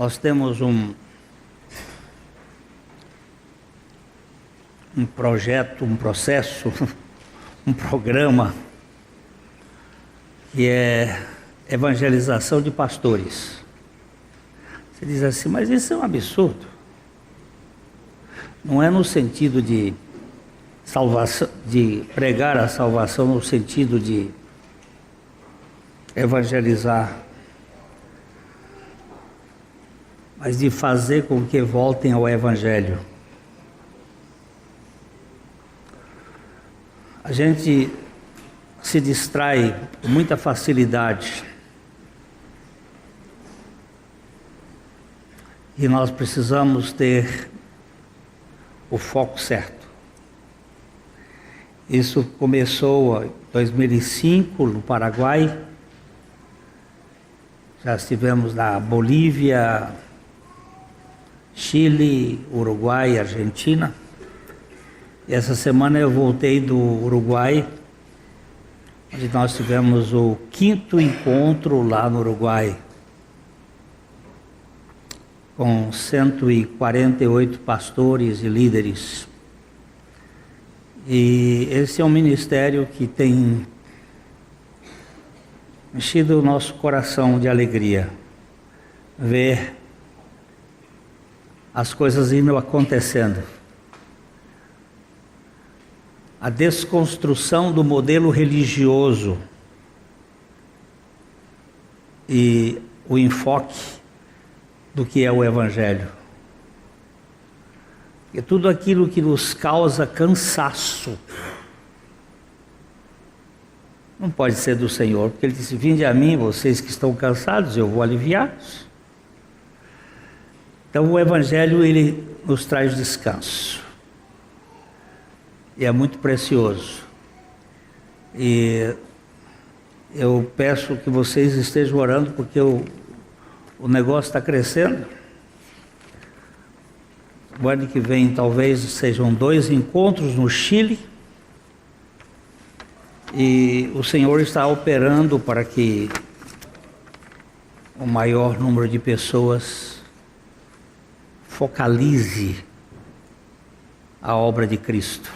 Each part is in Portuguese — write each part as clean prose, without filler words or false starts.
Nós temos um projeto, um processo, um programa que é evangelização de pastores. Você diz assim, mas isso é um absurdo. Não é no sentido de salvação, de pregar a salvação no sentido de evangelizar, mas de fazer com que voltem ao Evangelho. A gente se distrai com muita facilidade e nós precisamos ter o foco certo. Isso começou em 2005 no Paraguai, já estivemos na Bolívia, Chile, Uruguai, Argentina. E essa semana eu voltei do Uruguai, onde nós tivemos o 5º encontro lá no Uruguai, com 148 pastores e líderes. E esse é um ministério que tem enchido o nosso coração de alegria, ver as coisas indo acontecendo. A desconstrução do modelo religioso e o enfoque do que é o Evangelho. E tudo aquilo que nos causa cansaço não pode ser do Senhor, porque Ele disse, vinde a mim, vocês que estão cansados, eu vou aliviá-los. Então o Evangelho, ele nos traz descanso. E é muito precioso. E eu peço que vocês estejam orando, porque o negócio está crescendo. O ano que vem talvez sejam 2 encontros no Chile. E o Senhor está operando para que o maior número de pessoas focalize a obra de Cristo.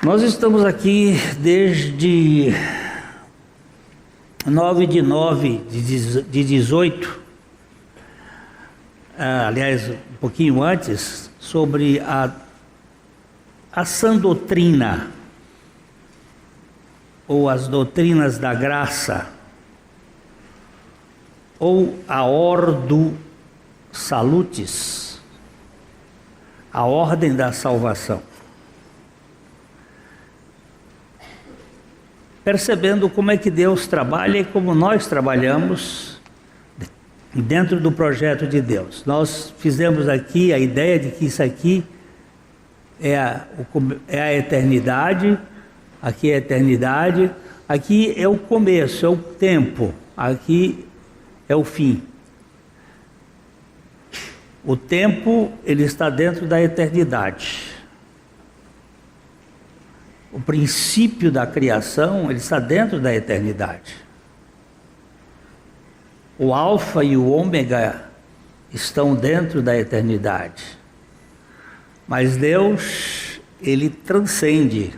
Nós estamos aqui desde 9/9/18, aliás, um pouquinho antes, sobre a sã doutrina, ou as doutrinas da graça, ou a ordo salutis, a ordem da salvação. Percebendo como é que Deus trabalha e como nós trabalhamos dentro do projeto de Deus. Nós fizemos aqui a ideia de que isso aqui é a eternidade, aqui é a eternidade, aqui é o começo, é o tempo, aqui é o fim. O tempo, ele está dentro da eternidade. O princípio da criação, ele está dentro da eternidade. O alfa e o ômega estão dentro da eternidade. Mas Deus, ele transcende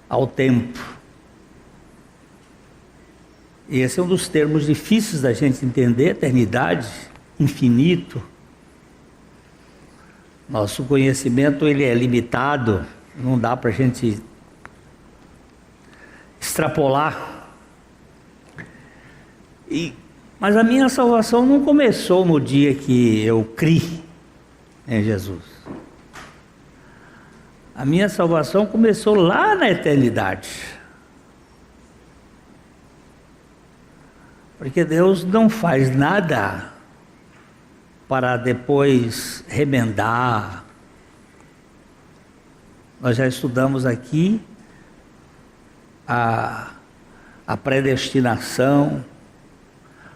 ao tempo. E esse é um dos termos difíceis da gente entender, eternidade, infinito. Nosso conhecimento, ele é limitado. Não dá para a gente extrapolar. Mas a minha salvação não começou no dia que eu criei em Jesus. A minha salvação começou lá na eternidade. Porque Deus não faz nada para depois remendar. Nós já estudamos aqui a predestinação,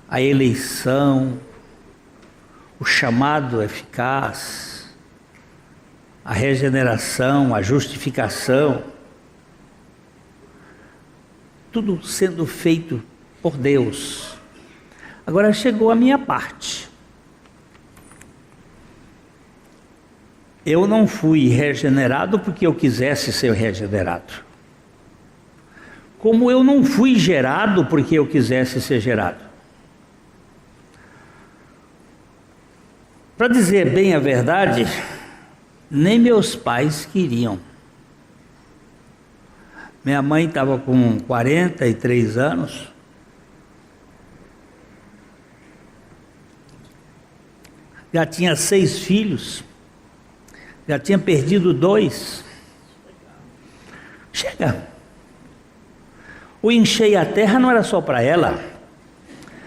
a eleição, o chamado eficaz, a regeneração, a justificação, tudo sendo feito por Deus. Agora chegou a minha parte. Eu não fui regenerado porque eu quisesse ser regenerado. Como eu não fui gerado porque eu quisesse ser gerado. Para dizer bem a verdade, nem meus pais queriam. Minha mãe estava com 43 anos. Já tinha 6 filhos. Já tinha perdido 2. Chega. O encher a terra não era só para ela.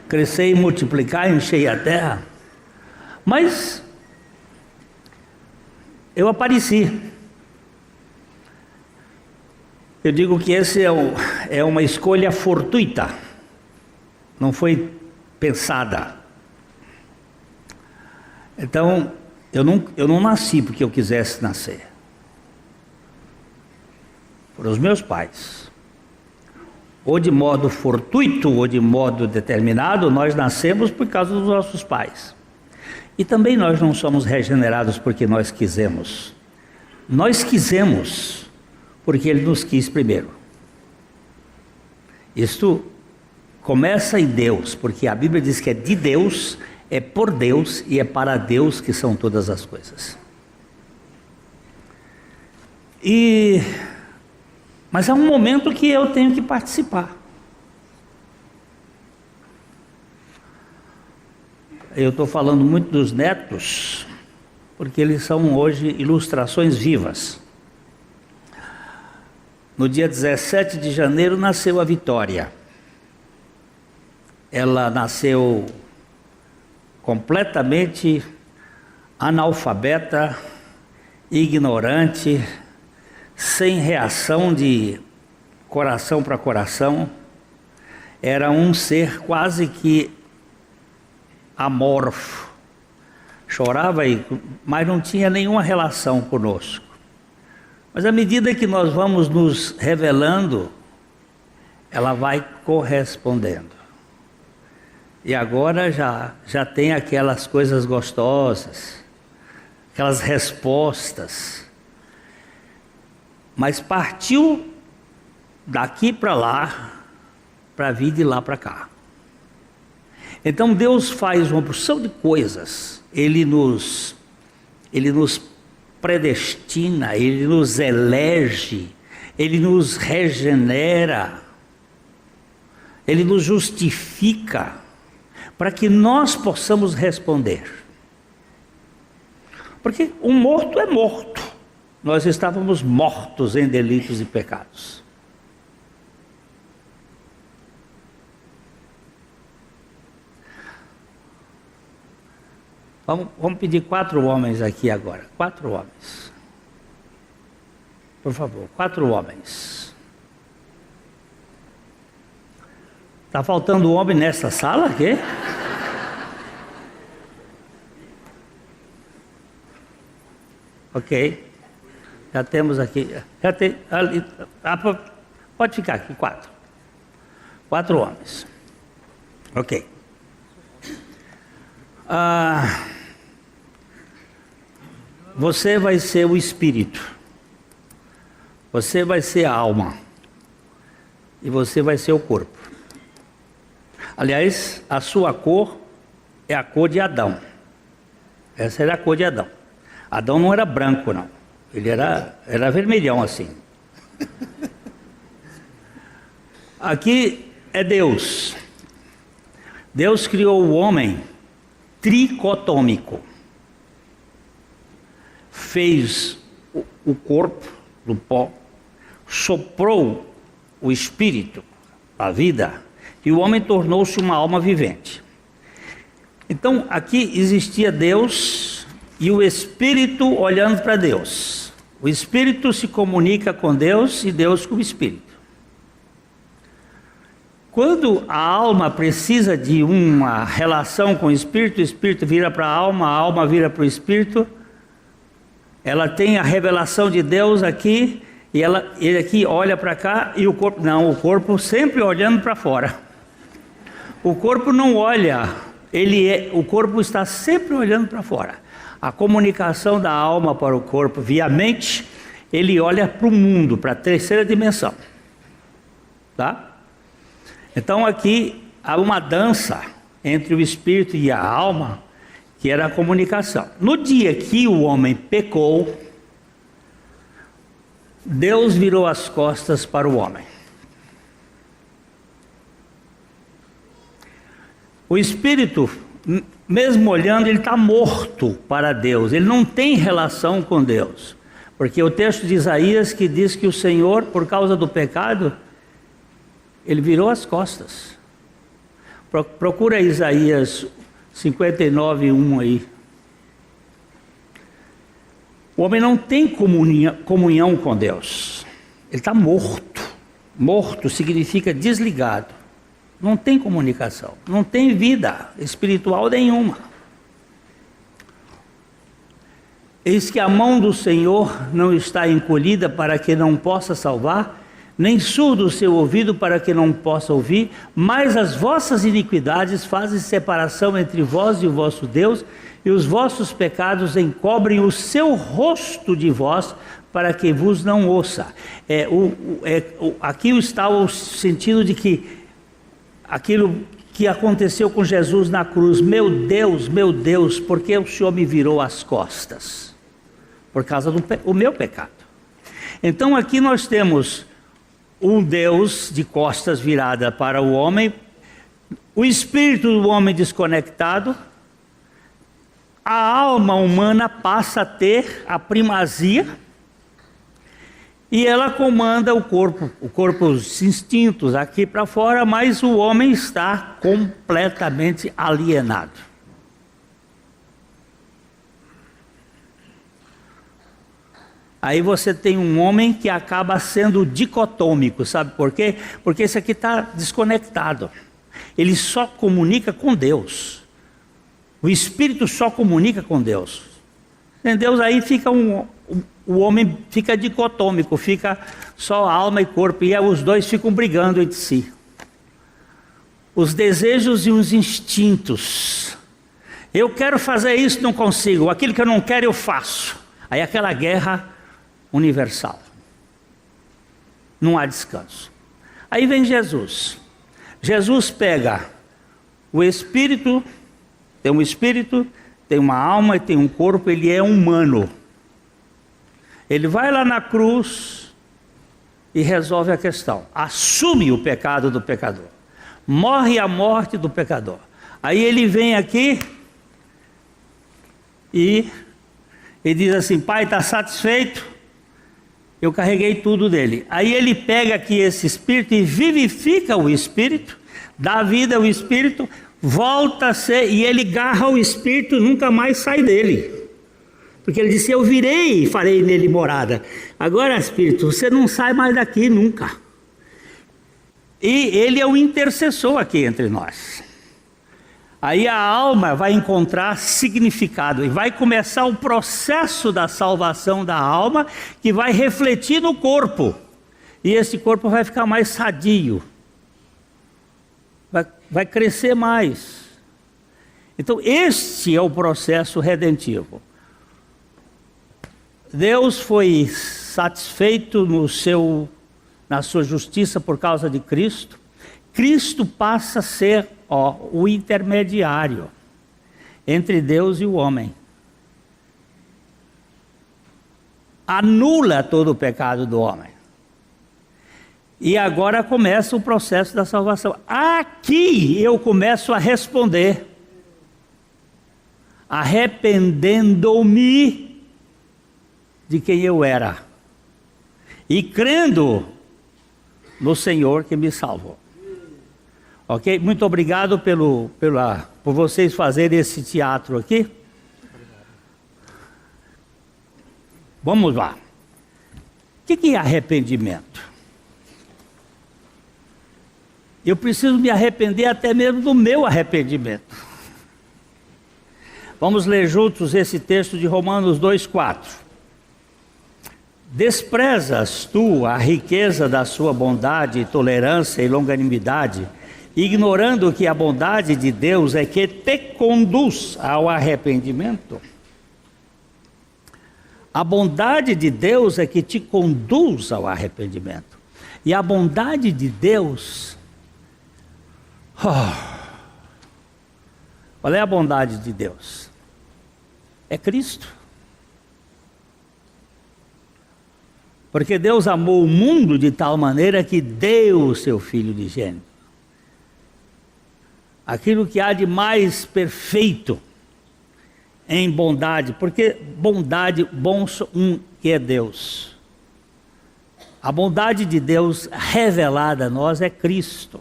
Crescer e multiplicar, encher a terra. Mas eu apareci. Eu digo que esse é uma escolha fortuita. Não foi pensada. Então, eu não nasci porque eu quisesse nascer. Foram os meus pais. Ou de modo fortuito, ou de modo determinado, nós nascemos por causa dos nossos pais. E também nós não somos regenerados porque nós quisemos. Nós quisemos porque Ele nos quis primeiro. Isto começa em Deus, porque a Bíblia diz que é de Deus, é por Deus e é para Deus que são todas as coisas. Mas há um momento que eu tenho que participar. Eu estou falando muito dos netos, porque eles são hoje ilustrações vivas. No dia 17 de janeiro nasceu a Vitória. Ela nasceu completamente analfabeta, ignorante, sem reação de coração para coração. Era um ser quase que amorfo. Chorava, mas não tinha nenhuma relação conosco. Mas à medida que nós vamos nos revelando, ela vai correspondendo. E agora já tem aquelas coisas gostosas, aquelas respostas. Mas partiu daqui para lá, para vir de lá para cá. Então Deus faz uma porção de coisas. Ele nos predestina, Ele nos elege, Ele nos regenera, Ele nos justifica, para que nós possamos responder. Porque um morto é morto. Nós estávamos mortos em delitos e pecados. Vamos pedir 4 homens aqui agora. 4 homens. Por favor, 4 homens. Está faltando homem nessa sala aqui? Ok. Já temos aqui. Já tem, ali, pode ficar aqui, 4. 4 homens. Ok. Você vai ser o espírito. Você vai ser a alma. E você vai ser o corpo. Aliás, a sua cor é a cor de Adão. Essa era a cor de Adão. Adão não era branco, não. Ele era vermelhão assim. Aqui é Deus. Deus criou o homem tricotômico. Fez o corpo do pó, soprou o espírito, a vida, e o homem tornou-se uma alma vivente. Então, aqui existia Deus e o Espírito olhando para Deus. O Espírito se comunica com Deus e Deus com o Espírito. Quando a alma precisa de uma relação com o Espírito vira para a alma vira para o Espírito, ela tem a revelação de Deus aqui, e ele aqui olha para cá, e o corpo, não, o corpo sempre olhando para fora. O corpo não olha, o corpo está sempre olhando para fora. A comunicação da alma para o corpo via mente, ele olha para o mundo, para a terceira dimensão. Tá? Então aqui há uma dança entre o espírito e a alma, que era a comunicação. No dia que o homem pecou, Deus virou as costas para o homem. O espírito, mesmo olhando, ele está morto para Deus, ele não tem relação com Deus, porque o texto de Isaías que diz que o Senhor, por causa do pecado, ele virou as costas. Procura Isaías 59:1 aí. O homem não tem comunhão com Deus, ele está morto. Morto significa desligado, não tem comunicação, não tem vida espiritual nenhuma. Eis que a mão do Senhor não está encolhida para que não possa salvar, nem surdo o seu ouvido para que não possa ouvir, mas as vossas iniquidades fazem separação entre vós e o vosso Deus, e os vossos pecados encobrem o seu rosto de vós, para que vos não ouça. Aqui está o sentido de que aquilo que aconteceu com Jesus na cruz, meu Deus, por que o Senhor me virou as costas? Por causa do meu pecado. Então aqui nós temos um Deus de costas virada para o homem, o espírito do homem desconectado, a alma humana passa a ter a primazia e ela comanda o corpo, os instintos aqui para fora, mas o homem está completamente alienado. Aí você tem um homem que acaba sendo dicotômico, sabe por quê? Porque esse aqui está desconectado. Ele só comunica com Deus. O espírito só comunica com Deus. Entendeu? Aí fica o homem fica dicotômico, fica só alma e corpo, e os dois ficam brigando entre si. Os desejos e os instintos. Eu quero fazer isso, não consigo. Aquilo que eu não quero, eu faço. Aí aquela guerra universal. Não há descanso. Aí vem Jesus. Jesus pega o espírito, tem um espírito, tem uma alma e tem um corpo, ele é humano. Ele vai lá na cruz e resolve a questão. Assume o pecado do pecador. Morre a morte do pecador. Aí ele vem aqui e diz assim: Pai, está satisfeito? Eu carreguei tudo dele. Aí ele pega aqui esse espírito e vivifica o espírito, dá vida ao espírito, volta a ser, e ele garra o espírito, nunca mais sai dele. Porque ele disse: eu virei e farei nele morada. Agora, espírito, você não sai mais daqui nunca. E ele é o intercessor aqui entre nós. Aí a alma vai encontrar significado e vai começar o processo da salvação da alma, que vai refletir no corpo. E esse corpo vai ficar mais sadio. Vai crescer mais. Então este é o processo redentivo. Deus foi satisfeito na sua justiça por causa de Cristo. Cristo passa a ser o intermediário entre Deus e o homem. Anula todo o pecado do homem. E agora começa o processo da salvação. Aqui eu começo a responder. Arrependendo-me de quem eu era. E crendo no Senhor que me salvou. Ok? Muito obrigado por vocês fazerem esse teatro aqui. Vamos lá. O que é arrependimento? Eu preciso me arrepender até mesmo do meu arrependimento. Vamos ler juntos esse texto de Romanos 2:4. Desprezas tu a riqueza da sua bondade, tolerância e longanimidade, ignorando que a bondade de Deus é que te conduz ao arrependimento. A bondade de Deus é que te conduz ao arrependimento. E a bondade de Deus... qual é a bondade de Deus? É Cristo. Porque Deus amou o mundo de tal maneira que deu o seu Filho unigênito. Aquilo que há de mais perfeito em bondade, porque bondade, bom um que é Deus. A bondade de Deus revelada a nós é Cristo.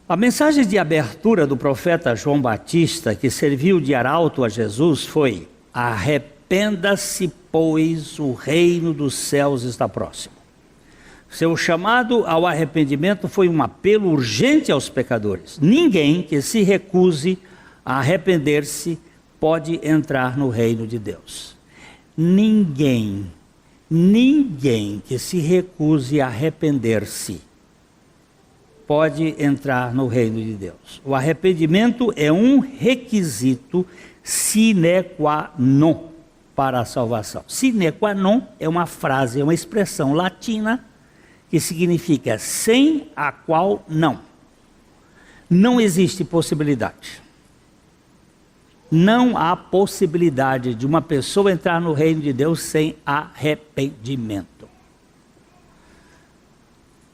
A mensagem de abertura do profeta João Batista, que serviu de arauto a Jesus, foi: arrependa-se, pois o reino dos céus está próximo. Seu chamado ao arrependimento foi um apelo urgente aos pecadores. Ninguém que se recuse a arrepender-se pode entrar no reino de Deus. Ninguém que se recuse a arrepender-se pode entrar no reino de Deus. O arrependimento é um requisito sine qua non para a salvação. Sine qua non é uma frase, é uma expressão latina que significa sem a qual não. Não existe possibilidade. Não há possibilidade de uma pessoa entrar no reino de Deus sem arrependimento.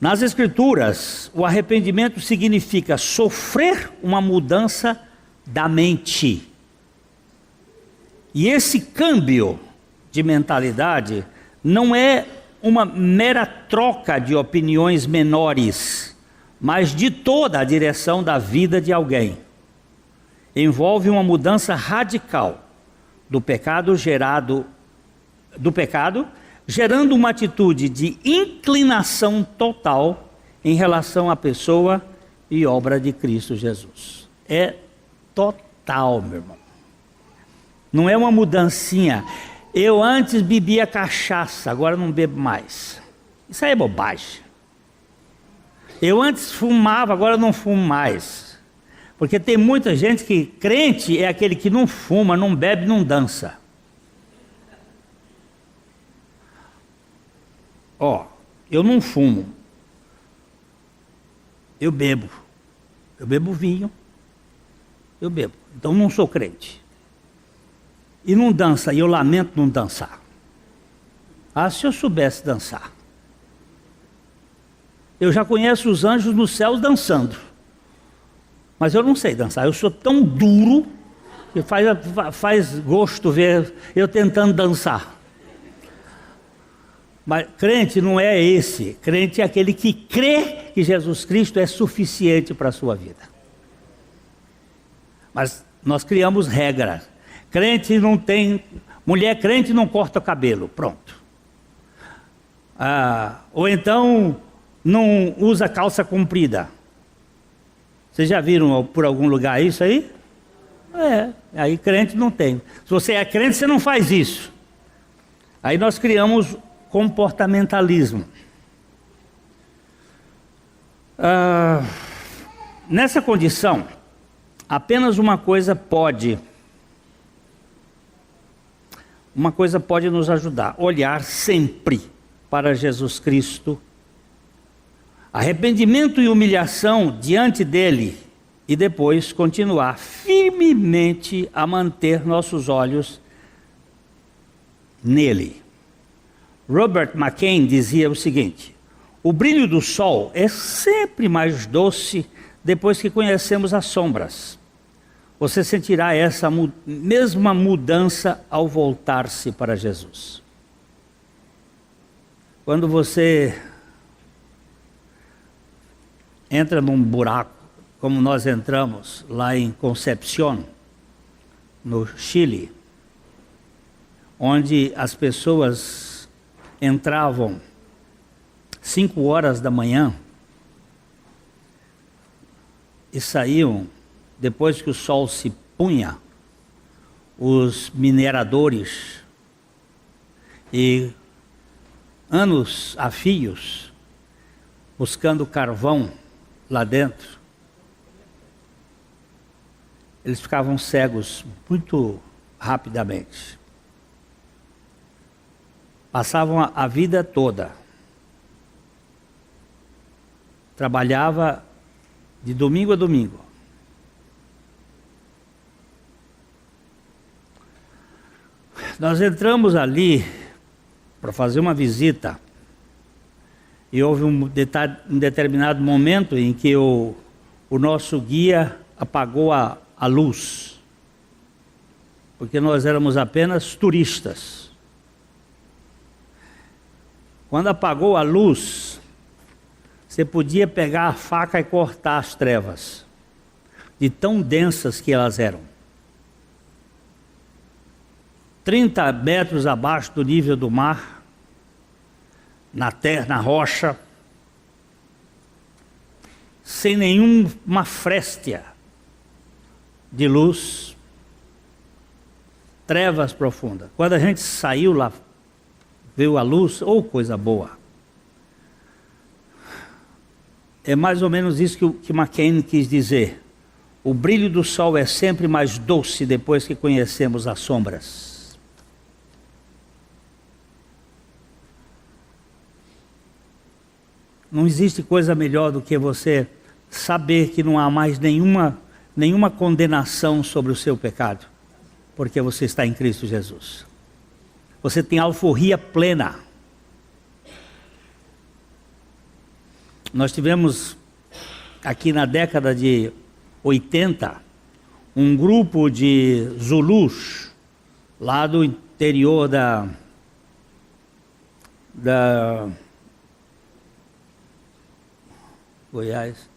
Nas Escrituras, o arrependimento significa sofrer uma mudança da mente. E esse câmbio de mentalidade não é uma mera troca de opiniões menores, mas de toda a direção da vida de alguém. Envolve uma mudança radical do pecado gerando uma atitude de inclinação total em relação à pessoa e obra de Cristo Jesus. É total, meu irmão. Não é uma mudancinha. Eu antes bebia cachaça, agora não bebo mais. Isso aí é bobagem. Eu antes fumava, agora não fumo mais. Porque tem muita gente que crente é aquele que não fuma, não bebe, não dança. Eu não fumo. Eu bebo vinho. Eu bebo. Então não sou crente. E não dança, e eu lamento não dançar. Se eu soubesse dançar. Eu já conheço os anjos nos céus dançando. Mas eu não sei dançar. Eu sou tão duro que faz gosto ver eu tentando dançar. Mas crente não é esse. Crente é aquele que crê que Jesus Cristo é suficiente para a sua vida. Mas nós criamos regras. Crente não tem... Mulher crente não corta o cabelo. Pronto. Ou então não usa calça comprida. Vocês já viram por algum lugar isso aí? Aí crente não tem. Se você é crente, você não faz isso. Aí nós criamos comportamentalismo. Nessa condição, apenas uma coisa pode nos ajudar: olhar sempre para Jesus Cristo. Arrependimento e humilhação diante dele e depois continuar firmemente a manter nossos olhos nele. Robert McCain dizia o seguinte: o brilho do sol é sempre mais doce depois que conhecemos as sombras. Você sentirá essa mesma mudança ao voltar-se para Jesus. Quando você entra num buraco, como nós entramos lá em Concepción, no Chile, onde as pessoas entravam 5 horas da manhã e saíam depois que o sol se punha, os mineradores, e anos a fios buscando carvão lá dentro, eles ficavam cegos muito rapidamente. Passavam a vida toda. Trabalhava de domingo a domingo. Nós entramos ali para fazer uma visita e houve um determinado momento em que o nosso guia apagou a luz, porque nós éramos apenas turistas. Quando apagou a luz, você podia pegar a faca e cortar as trevas, de tão densas que elas eram. 30 metros abaixo do nível do mar, na terra, na rocha, sem nenhuma fréstea de luz, trevas profundas. Quando a gente saiu lá, viu a luz, coisa boa. É mais ou menos isso que McCain quis dizer. O brilho do sol é sempre mais doce depois que conhecemos as sombras. Não existe coisa melhor do que você saber que não há mais nenhuma condenação sobre o seu pecado, porque você está em Cristo Jesus. Você tem alforria plena. Nós tivemos aqui na década de 80 um grupo de Zulus lá do interior da Goiás,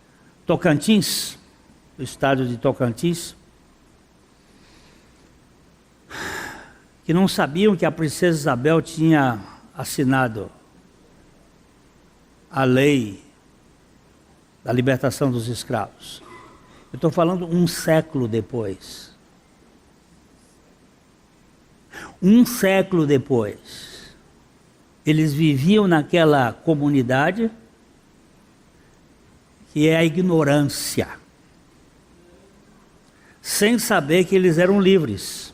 Tocantins, do estado de Tocantins, que não sabiam que a princesa Isabel tinha assinado a lei da libertação dos escravos. Eu estou falando um século depois. Um século depois, eles viviam naquela comunidade que é a ignorância, sem saber que eles eram livres.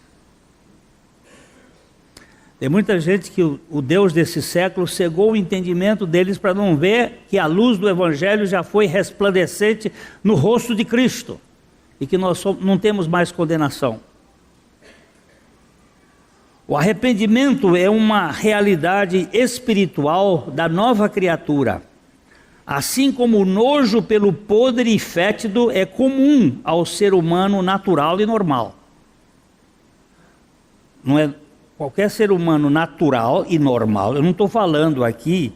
Tem muita gente que o Deus desse século cegou o entendimento deles para não ver que a luz do Evangelho já foi resplandecente no rosto de Cristo e que nós não temos mais condenação. O arrependimento é uma realidade espiritual da nova criatura. Assim como o nojo pelo podre e fétido é comum ao ser humano natural e normal. Não é qualquer ser humano natural e normal. Eu não estou falando aqui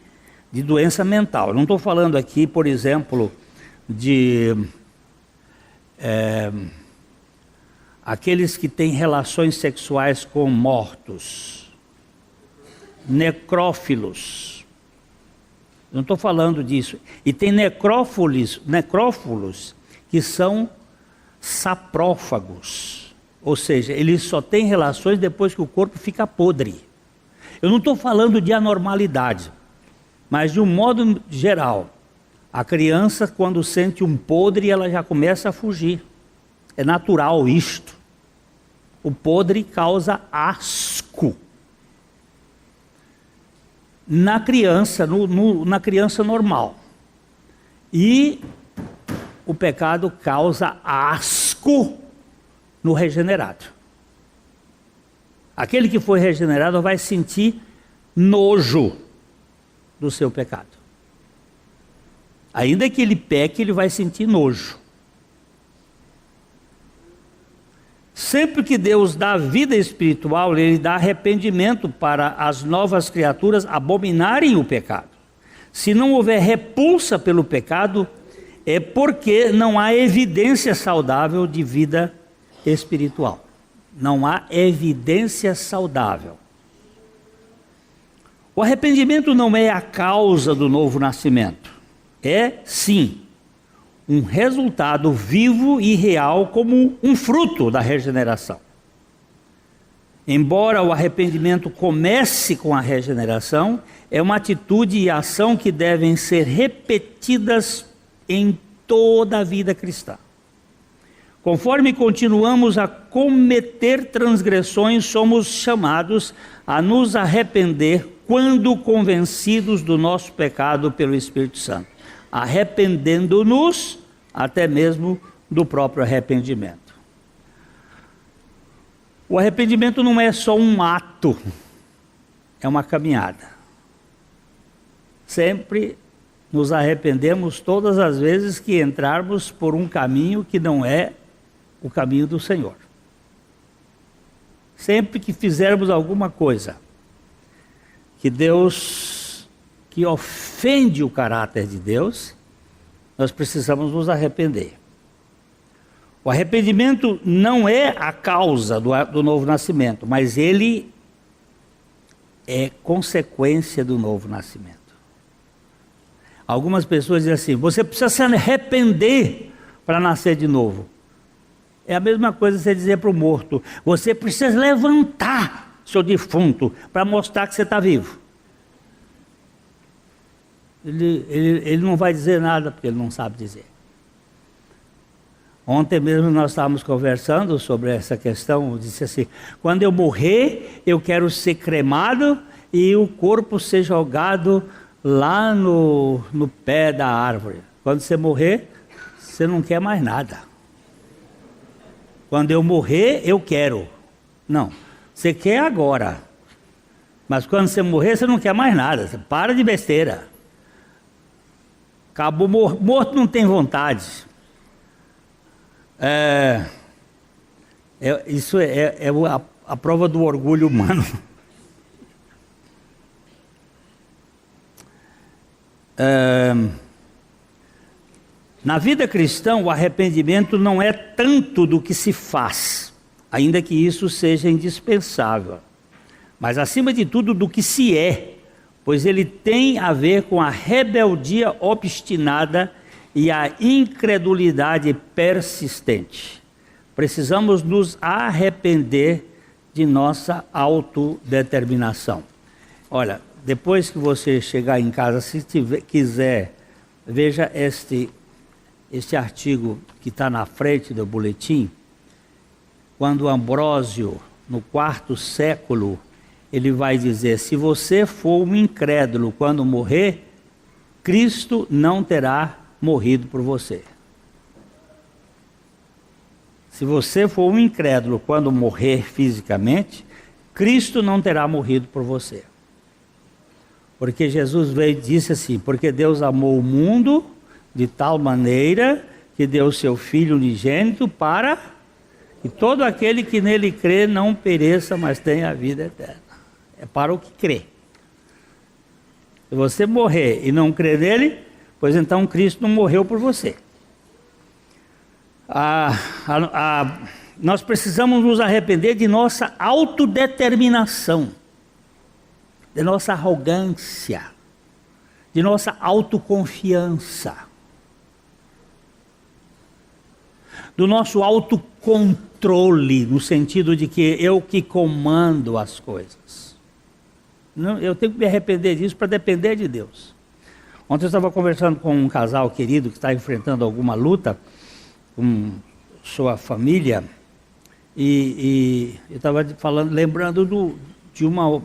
de doença mental. Eu não estou falando aqui, por exemplo, de aqueles que têm relações sexuais com mortos, necrófilos. Não estou falando disso. E tem necrófilos que são saprófagos. Ou seja, eles só têm relações depois que o corpo fica podre. Eu não estou falando de anormalidade, mas de um modo geral. A criança, quando sente um podre, ela já começa a fugir. É natural isto. O podre causa asco. Na criança, na criança normal. E o pecado causa asco no regenerado. Aquele que foi regenerado vai sentir nojo do seu pecado. Ainda que ele peque, ele vai sentir nojo. Sempre que Deus dá vida espiritual, Ele dá arrependimento para as novas criaturas abominarem o pecado. Se não houver repulsa pelo pecado, é porque não há evidência saudável de vida espiritual. Não há evidência saudável. O arrependimento não é a causa do novo nascimento. É, sim, um resultado vivo e real como um fruto da regeneração. Embora o arrependimento comece com a regeneração, é uma atitude e ação que devem ser repetidas em toda a vida cristã. Conforme continuamos a cometer transgressões, somos chamados a nos arrepender quando convencidos do nosso pecado pelo Espírito Santo, arrependendo-nos até mesmo do próprio arrependimento. O arrependimento não é só um ato, é uma caminhada. Sempre nos arrependemos todas as vezes que entrarmos por um caminho que não é o caminho do Senhor. Sempre que fizermos alguma coisa que ofende o caráter de Deus, nós precisamos nos arrepender. O arrependimento não é a causa do novo nascimento, mas ele é consequência do novo nascimento. Algumas pessoas dizem assim: você precisa se arrepender para nascer de novo. É a mesma coisa você dizer para o morto: você precisa levantar, seu defunto, para mostrar que você está vivo. Ele não vai dizer nada, porque ele não sabe dizer. Ontem mesmo nós estávamos conversando sobre essa questão. Eu disse assim: quando eu morrer, eu quero ser cremado e o corpo ser jogado lá no pé da árvore. Quando você morrer, você não quer mais nada. Quando eu morrer, eu quero. Não, você quer agora. Mas quando você morrer, você não quer mais nada. Você para de besteira. Acabou, morto não tem vontade. Isso é a prova do orgulho humano. Na vida cristã, o arrependimento não é tanto do que se faz, ainda que isso seja indispensável, mas acima de tudo do que se é, pois ele tem a ver com a rebeldia obstinada e a incredulidade persistente. Precisamos nos arrepender de nossa autodeterminação. Olha, depois que você chegar em casa, se quiser, veja este artigo que está na frente do boletim. Quando Ambrósio, no 4º século, ele vai dizer: se você for um incrédulo quando morrer, Cristo não terá morrido por você. Se você for um incrédulo quando morrer fisicamente, Cristo não terá morrido por você. Porque Jesus veio e disse assim: porque Deus amou o mundo de tal maneira que deu o seu Filho unigênito para que todo aquele que nele crê não pereça, mas tenha a vida eterna. É para o que crê. Se você morrer e não crer nele, pois então Cristo não morreu por você. Nós precisamos nos arrepender de nossa autodeterminação, de nossa arrogância, de nossa autoconfiança, do nosso autocontrole, no sentido de que eu que comando as coisas. Não, eu tenho que me arrepender disso para depender de Deus. Ontem eu estava conversando com um casal querido que está enfrentando alguma luta com sua família, e eu estava lembrando de uma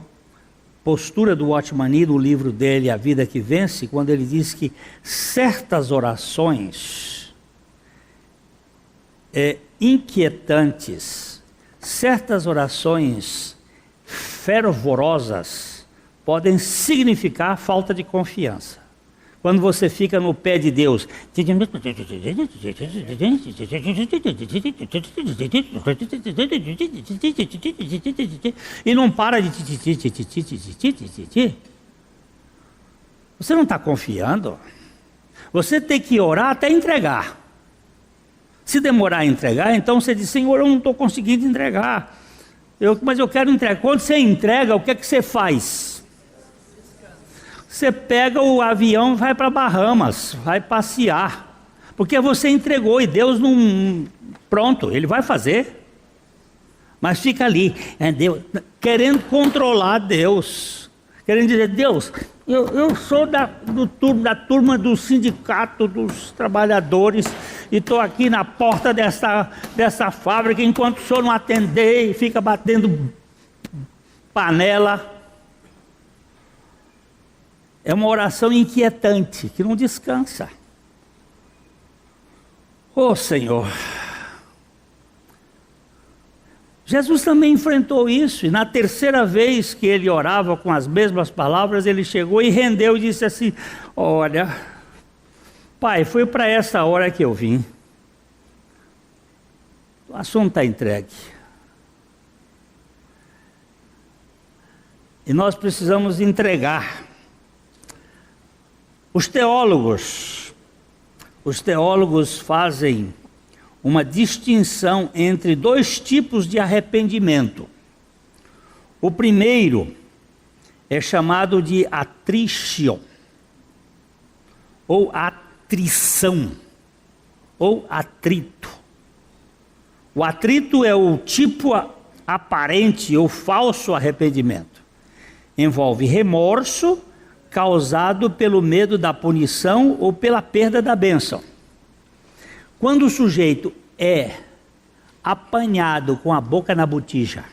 postura do Watchman Nee, no livro dele, A Vida que Vence, quando ele diz que certas orações inquietantes, certas orações fervorosas podem significar falta de confiança. Quando você fica no pé de Deus e não para de você não está confiando. Você tem que orar até entregar. Se demorar a entregar, então você diz: Senhor, eu não estou conseguindo entregar. Mas eu quero entregar. Quando você entrega, o que é que você faz? Você pega o avião e vai para Bahamas, vai passear. Porque você entregou e Deus não... Pronto, Ele vai fazer. Mas fica ali, Deus, querendo controlar Deus. querendo dizer, Deus, eu sou da turma do sindicato dos trabalhadores e estou aqui na porta dessa fábrica, enquanto o senhor não atender e fica batendo panela. É uma oração inquietante, que não descansa. Oh Senhor, Jesus também enfrentou isso, e na terceira vez que ele orava com as mesmas palavras, ele chegou e rendeu e disse assim: olha, Pai, foi para essa hora que eu vim, o assunto está entregue. E nós precisamos entregar. Os teólogos fazem uma distinção entre dois tipos de arrependimento. O primeiro é chamado de atritio, ou atrição, ou atrito. O atrito é o tipo aparente ou falso arrependimento. Envolve remorso causado pelo medo da punição ou pela perda da bênção. Quando o sujeito é apanhado com a boca na botija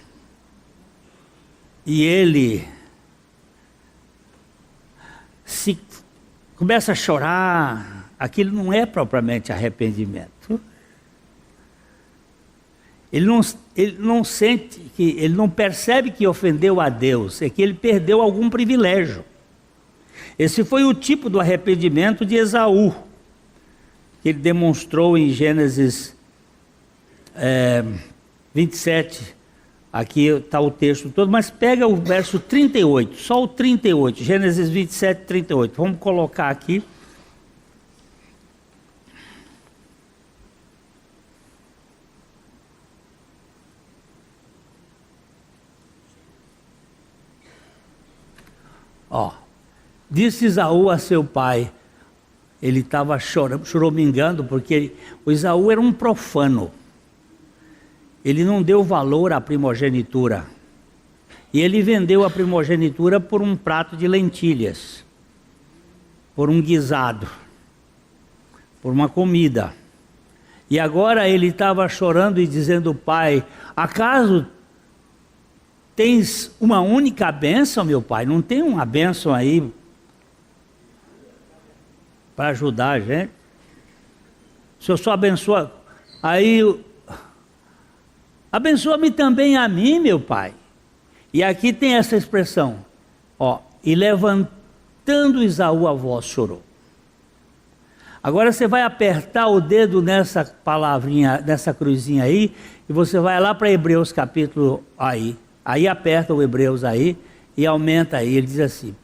e ele começa a chorar, aquilo não é propriamente arrependimento. Ele não sente, ele não percebe que ofendeu a Deus, é que ele perdeu algum privilégio. Esse foi o tipo do arrependimento de Esaú, que ele demonstrou em Gênesis 27, aqui está o texto todo, mas pega o verso 38, só o 38, Gênesis 27, 38, vamos colocar aqui. Disse Esaú a seu pai, ele estava choramingando, porque o Esaú era um profano. Ele não deu valor à primogenitura. E ele vendeu a primogenitura por um prato de lentilhas, por um guisado, por uma comida. E agora ele estava chorando e dizendo: pai, acaso tens uma única bênção, meu pai? Não tem uma bênção aí para ajudar a gente? O Senhor só abençoa. Aí, abençoa-me também a mim, meu pai. E aqui tem essa expressão, e levantando Esaú a voz chorou. Agora você vai apertar o dedo nessa palavrinha, nessa cruzinha aí, e você vai lá para Hebreus capítulo aí. Aí aperta o Hebreus aí e aumenta aí, ele diz assim: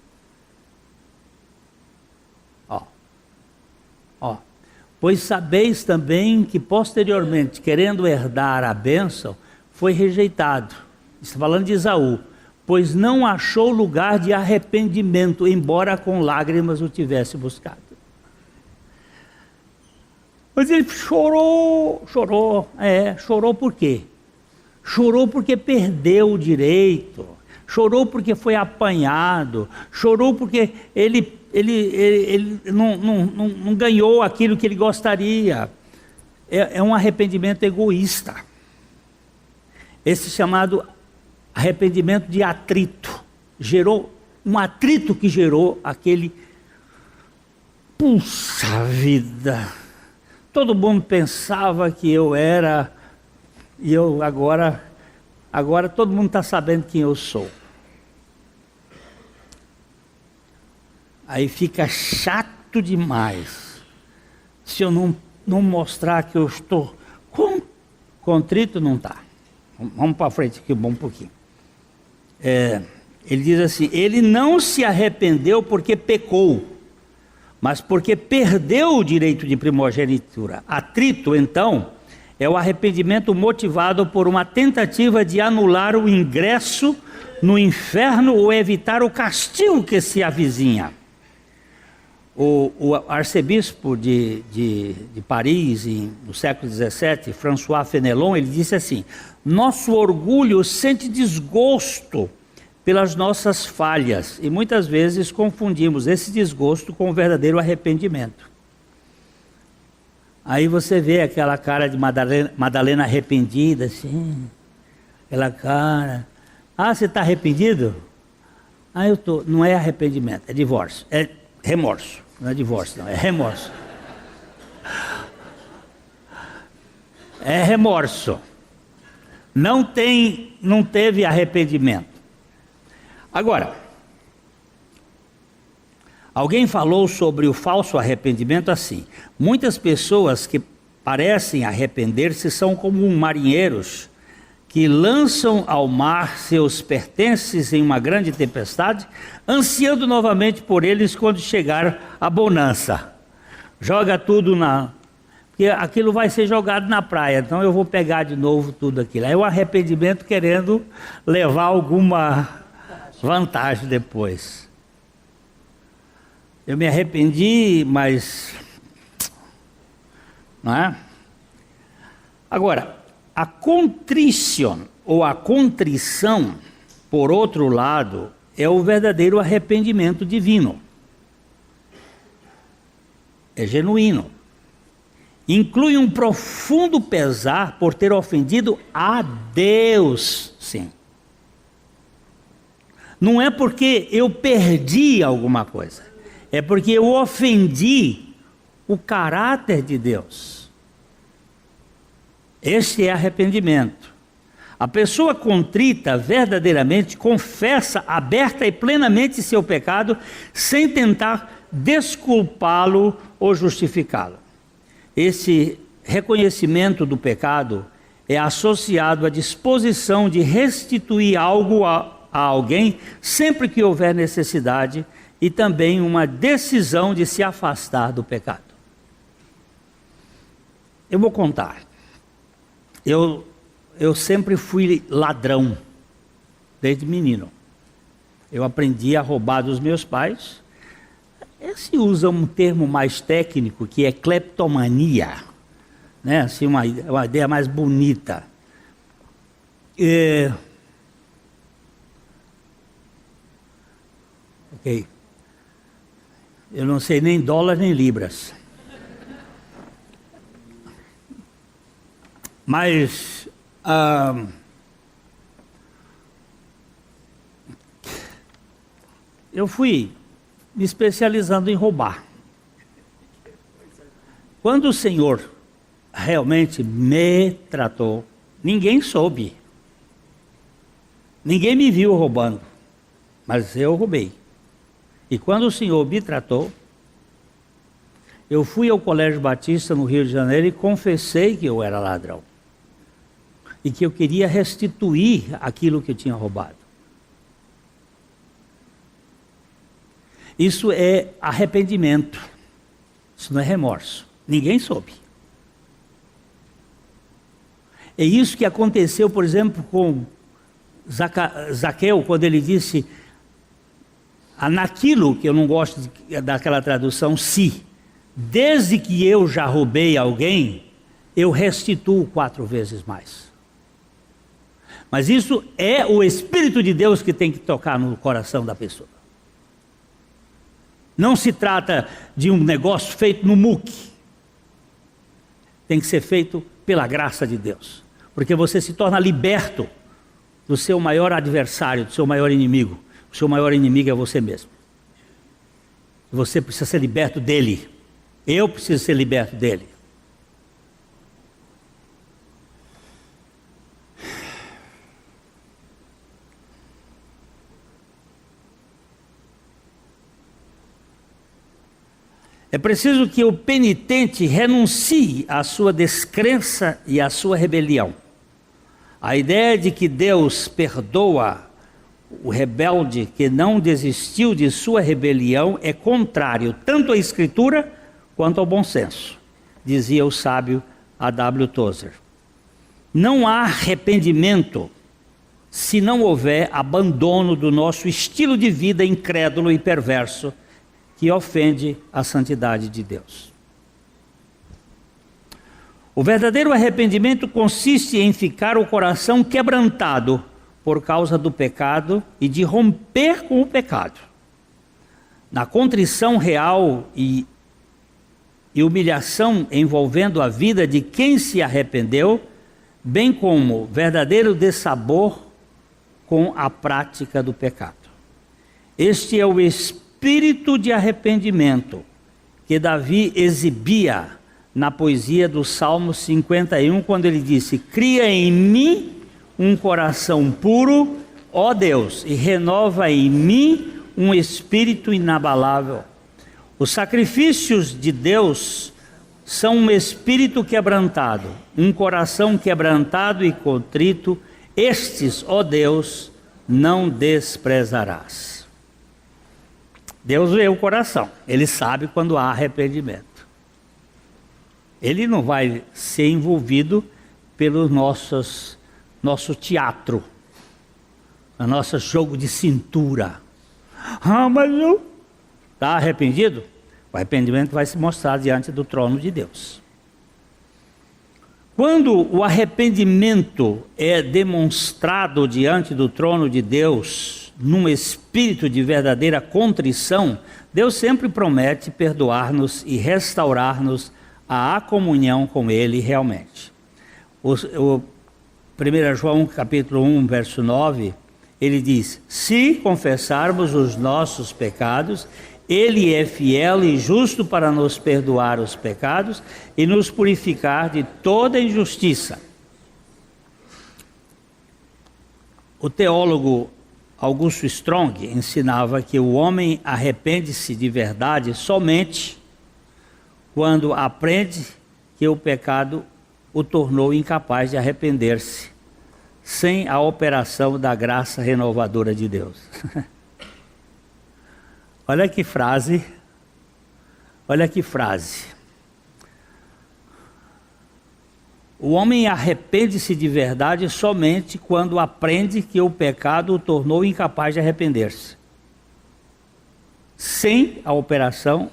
pois sabeis também que posteriormente, querendo herdar a bênção, foi rejeitado. Está falando de Esaú, pois não achou lugar de arrependimento, embora com lágrimas o tivesse buscado. Mas ele chorou por quê? Chorou porque perdeu o direito, chorou porque foi apanhado, chorou porque ele não ganhou aquilo que ele gostaria. É um arrependimento egoísta. Esse chamado arrependimento de atrito. Gerou um atrito que gerou aquele... Puxa vida! Todo mundo pensava que eu era... E eu agora todo mundo está sabendo quem eu sou. Aí fica chato demais. Se eu não mostrar que eu estou contrito, não está. Vamos para frente aqui um pouquinho. Ele diz assim: ele não se arrependeu porque pecou, mas porque perdeu o direito de primogenitura. Atrito, então, é o arrependimento motivado por uma tentativa de anular o ingresso no inferno ou evitar o castigo que se avizinha. O arcebispo de Paris, no século XVII, François Fenelon, ele disse assim: nosso orgulho sente desgosto pelas nossas falhas e muitas vezes confundimos esse desgosto com o verdadeiro arrependimento. Aí você vê aquela cara de Madalena arrependida, assim, aquela cara. Ah, você está arrependido? Ah, eu estou. Não é arrependimento, é divórcio, é remorso. Não é divórcio, não, é remorso. É remorso. Não teve arrependimento. Agora, alguém falou sobre o falso arrependimento assim: muitas pessoas que parecem arrepender-se são como marinheiros que lançam ao mar seus pertences em uma grande tempestade, ansiando novamente por eles quando chegar a bonança. Joga tudo porque aquilo vai ser jogado na praia, então eu vou pegar de novo tudo aquilo. É o arrependimento querendo levar alguma vantagem depois. Eu me arrependi, mas... não é? Agora, a contrition, ou a contrição, por outro lado, é o verdadeiro arrependimento divino. É genuíno. Inclui um profundo pesar por ter ofendido a Deus, sim. Não é porque eu perdi alguma coisa, é porque eu ofendi o caráter de Deus. Este é arrependimento. A pessoa contrita verdadeiramente confessa aberta e plenamente seu pecado, sem tentar desculpá-lo ou justificá-lo. Esse reconhecimento do pecado é associado à disposição de restituir algo a alguém sempre que houver necessidade e também uma decisão de se afastar do pecado. Eu vou contar. Eu sempre fui ladrão, desde menino. Eu aprendi a roubar dos meus pais. Se usa um termo mais técnico, que é cleptomania, né? Assim, uma ideia mais bonita. Ok. Eu não sei nem dólar nem libras. Mas eu fui me especializando em roubar. Quando o Senhor realmente me tratou, ninguém soube. Ninguém me viu roubando, mas eu roubei. E quando o Senhor me tratou, eu fui ao Colégio Batista no Rio de Janeiro e confessei que eu era ladrão. E que eu queria restituir aquilo que eu tinha roubado. Isso é arrependimento. Isso não é remorso. Ninguém soube. É isso que aconteceu, por exemplo, com Zaqueu, quando ele disse, naquilo que eu não gosto daquela tradução, se, desde que eu já roubei alguém, eu restituo 4 vezes mais. Mas isso é o Espírito de Deus que tem que tocar no coração da pessoa. Não se trata de um negócio feito no muque. Tem que ser feito pela graça de Deus. Porque você se torna liberto do seu maior adversário, do seu maior inimigo. O seu maior inimigo é você mesmo. Você precisa ser liberto dele. Eu preciso ser liberto dele. É preciso que o penitente renuncie à sua descrença e à sua rebelião. A ideia de que Deus perdoa o rebelde que não desistiu de sua rebelião é contrário tanto à Escritura quanto ao bom senso, dizia o sábio A.W. Tozer. Não há arrependimento se não houver abandono do nosso estilo de vida incrédulo e perverso, que ofende a santidade de Deus. O verdadeiro arrependimento consiste em ficar o coração quebrantado por causa do pecado e de romper com o pecado. Na contrição real e humilhação envolvendo a vida de quem se arrependeu, bem como verdadeiro dessabor com a prática do pecado. Este é o espírito de arrependimento que Davi exibia na poesia do Salmo 51, quando ele disse: cria em mim um coração puro, ó Deus, e renova em mim um espírito inabalável. Os sacrifícios de Deus são um espírito quebrantado, um coração quebrantado e contrito. Estes, ó Deus, não desprezarás. Deus vê o coração, Ele sabe quando há arrependimento. Ele não vai ser envolvido pelo nosso teatro, o nosso jogo de cintura. Mas eu... Está arrependido? O arrependimento vai se mostrar diante do trono de Deus. Quando o arrependimento é demonstrado diante do trono de Deus, num espírito de verdadeira contrição, Deus sempre promete perdoar-nos e restaurar-nos à comunhão com Ele realmente. O 1 João capítulo 1, verso 9, ele diz: se confessarmos os nossos pecados, Ele é fiel e justo para nos perdoar os pecados e nos purificar de toda injustiça. O teólogo Augusto Strong ensinava que o homem arrepende-se de verdade somente quando aprende que o pecado o tornou incapaz de arrepender-se, sem a operação da graça renovadora de Deus. Olha que frase, olha que frase. O homem arrepende-se de verdade somente quando aprende que o pecado o tornou incapaz de arrepender-se, sem a operação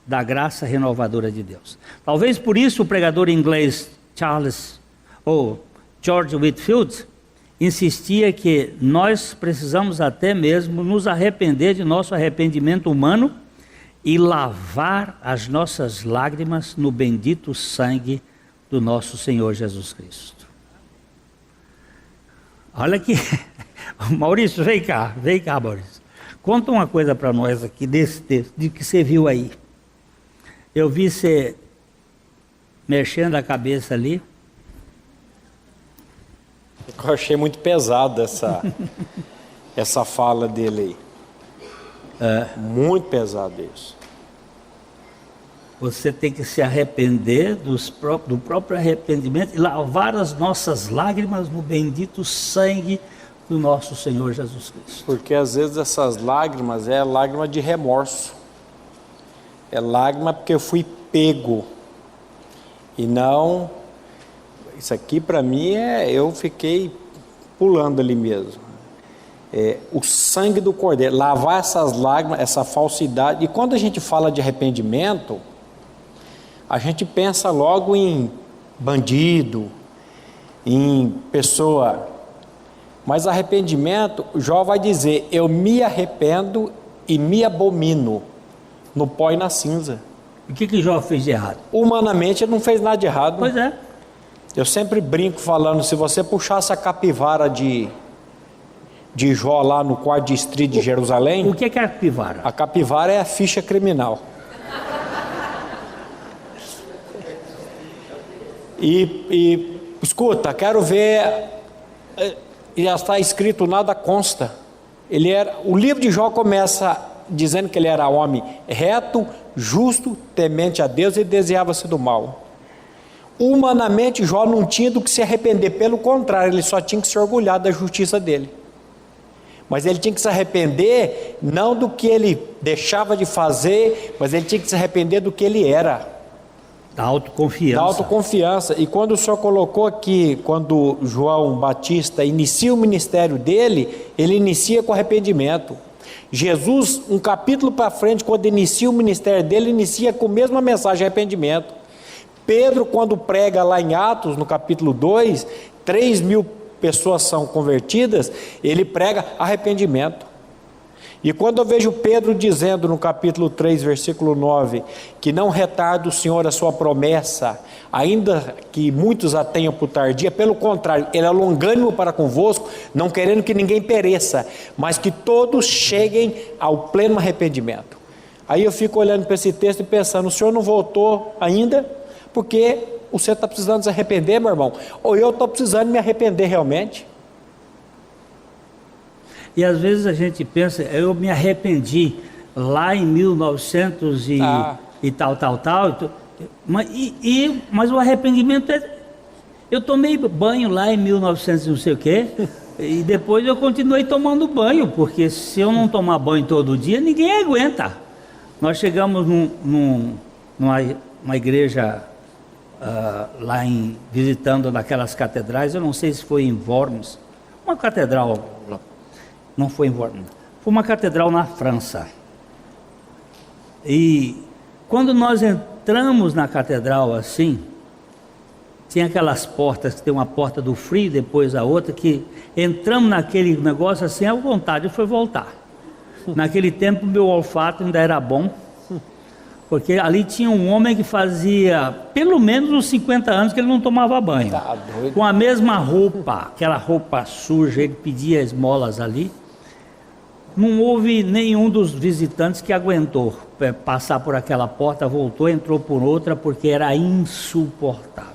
da graça renovadora de Deus. Talvez por isso o pregador inglês George Whitefield insistia que nós precisamos até mesmo nos arrepender de nosso arrependimento humano e lavar as nossas lágrimas no bendito sangue do nosso Senhor Jesus Cristo. Olha aqui, Maurício, vem cá, Maurício. Conta uma coisa para nós aqui desse texto, de que você viu aí. Eu vi você mexendo a cabeça ali. Eu achei muito pesada essa fala dele aí. Muito pesado isso. Você tem que se arrepender do próprio arrependimento e lavar as nossas lágrimas no bendito sangue do nosso Senhor Jesus Cristo. Porque às vezes essas lágrimas é lágrima de remorso. É lágrima porque eu fui pego. E não... Isso aqui para mim eu fiquei pulando ali mesmo. O sangue do Cordeiro, lavar essas lágrimas, essa falsidade. E quando a gente fala de arrependimento, a gente pensa logo em bandido, em pessoa. Mas arrependimento, Jó vai dizer: eu me arrependo e me abomino no pó e na cinza. O que Jó fez de errado? Humanamente ele não fez nada de errado. Pois é. Eu sempre brinco falando, se você puxasse a capivara de Jó lá no quarto distrito de Jerusalém... O que é capivara? A capivara é a ficha criminal. E escuta, quero ver... Já está escrito, nada consta. O livro de Jó começa dizendo que ele era homem reto, justo, temente a Deus e desviava-se do mal. Humanamente, Jó não tinha do que se arrepender, pelo contrário, ele só tinha que se orgulhar da justiça dele. Mas ele tinha que se arrepender, não do que ele deixava de fazer, mas ele tinha que se arrepender do que ele era. Da autoconfiança. Da autoconfiança. E quando o Senhor colocou aqui, quando João Batista inicia o ministério dele, ele inicia com arrependimento. Jesus, um capítulo para frente, quando inicia o ministério dele, inicia com a mesma mensagem, arrependimento. Pedro, quando prega lá em Atos, no capítulo 2, 3.000 pessoas são convertidas, ele prega arrependimento. E quando eu vejo Pedro dizendo no capítulo 3, versículo 9, que não retarda o Senhor a sua promessa, ainda que muitos a tenham por tardia, pelo contrário, ele é longânimo para convosco, não querendo que ninguém pereça, mas que todos cheguem ao pleno arrependimento. Aí eu fico olhando para esse texto e pensando, o Senhor não voltou ainda? Porque você está precisando se arrepender, meu irmão, ou eu estou precisando me arrepender realmente? E às vezes a gente pensa, eu me arrependi lá em 1900 e tal, mas o arrependimento é... Eu tomei banho lá em 1900 e não sei o quê, e depois eu continuei tomando banho, porque se eu não tomar banho todo dia, ninguém aguenta. Nós chegamos numa igreja lá visitando naquelas catedrais, eu não sei se foi em Worms, uma catedral... Não foi em Worms, foi uma catedral na França. E quando nós entramos na catedral assim, tinha aquelas portas, que tem uma porta do frio, depois a outra, que entramos naquele negócio assim, a vontade foi voltar. Naquele tempo meu olfato ainda era bom, porque ali tinha um homem que fazia pelo menos uns 50 anos que ele não tomava banho. Tá doido. Com a mesma roupa, aquela roupa suja, ele pedia esmolas ali. Não houve nenhum dos visitantes que aguentou passar por aquela porta, voltou, entrou por outra, porque era insuportável.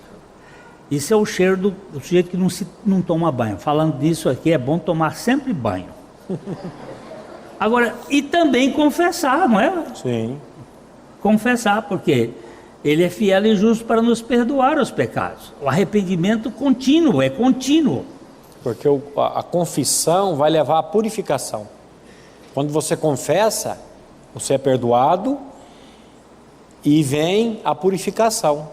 Isso é o cheiro do sujeito que não toma banho. Falando disso aqui, é bom tomar sempre banho. Agora, e também confessar, não é? Sim. Confessar, porque ele é fiel e justo para nos perdoar os pecados. O arrependimento contínuo, é contínuo. Porque a confissão vai levar à purificação. Quando você confessa, você é perdoado e vem a purificação.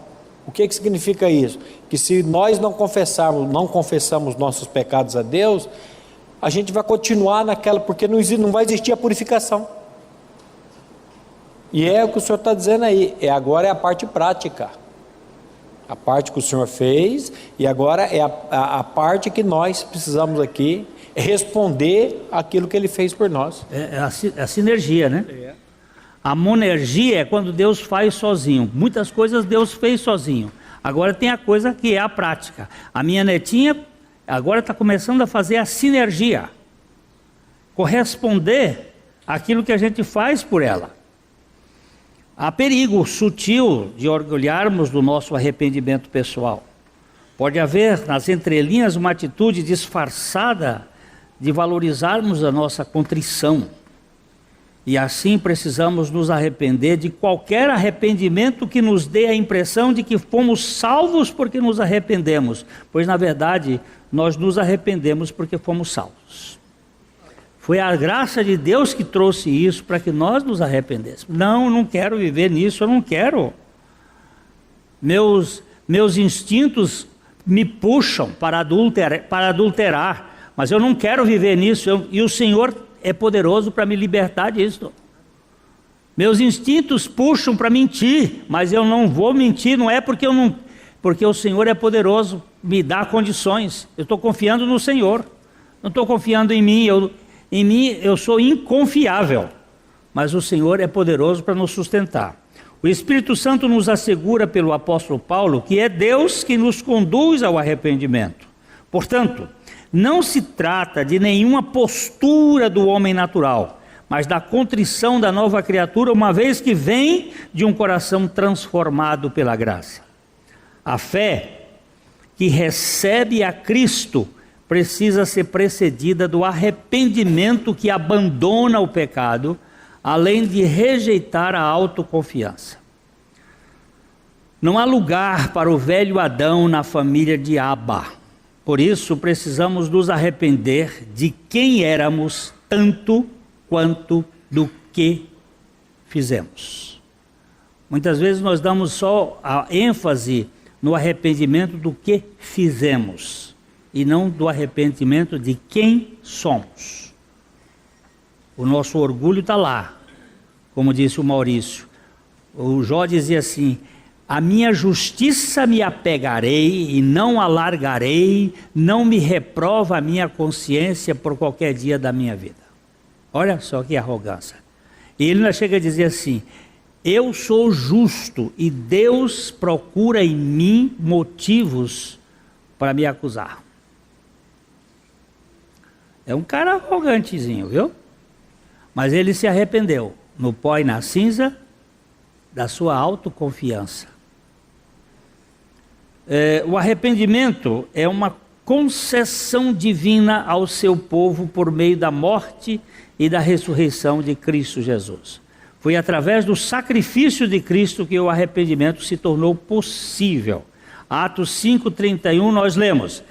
O que significa isso? Que se nós não confessamos nossos pecados a Deus, a gente vai continuar naquela, porque não vai existir a purificação. E é o que o Senhor está dizendo aí, agora é a parte prática. A parte que o Senhor fez, e agora é a parte que nós precisamos aqui responder aquilo que Ele fez por nós. É a sinergia, né? A monergia é quando Deus faz sozinho. Muitas coisas Deus fez sozinho. Agora tem a coisa que é a prática. A minha netinha agora está começando a fazer a sinergia. Corresponder àquilo que a gente faz por ela. Há perigo sutil de orgulharmos do nosso arrependimento pessoal. Pode haver nas entrelinhas uma atitude disfarçada de valorizarmos a nossa contrição. E assim precisamos nos arrepender de qualquer arrependimento que nos dê a impressão de que fomos salvos porque nos arrependemos, pois na verdade nós nos arrependemos porque fomos salvos. Foi a graça de Deus que trouxe isso para que nós nos arrependêssemos. Não, eu não quero viver nisso, eu não quero. Meus instintos me puxam para adulterar, mas eu não quero viver nisso, e o Senhor é poderoso para me libertar disso. Meus instintos puxam para mentir, mas eu não vou mentir, não é porque o Senhor é poderoso, me dá condições. Eu estou confiando no Senhor, não estou confiando em mim. Em mim eu sou inconfiável, mas o Senhor é poderoso para nos sustentar. O Espírito Santo nos assegura pelo apóstolo Paulo que é Deus que nos conduz ao arrependimento. Portanto, não se trata de nenhuma postura do homem natural, mas da contrição da nova criatura, uma vez que vem de um coração transformado pela graça. A fé que recebe a Cristo precisa ser precedida do arrependimento que abandona o pecado, além de rejeitar a autoconfiança. Não há lugar para o velho Adão na família de Abba. Por isso, precisamos nos arrepender de quem éramos, tanto quanto do que fizemos. Muitas vezes nós damos só a ênfase no arrependimento do que fizemos, e não do arrependimento de quem somos. O nosso orgulho está lá, como disse o Maurício. O Jó dizia assim: A minha justiça me apegarei e não alargarei, não me reprova a minha consciência por qualquer dia da minha vida. Olha só que arrogância. E ele ainda chega a dizer assim: eu sou justo e Deus procura em mim motivos para me acusar. É um cara arrogantezinho, viu? Mas ele se arrependeu no pó e na cinza da sua autoconfiança. O arrependimento é uma concessão divina ao seu povo por meio da morte e da ressurreição de Cristo Jesus. Foi através do sacrifício de Cristo que o arrependimento se tornou possível. Atos 5:31 nós lemos: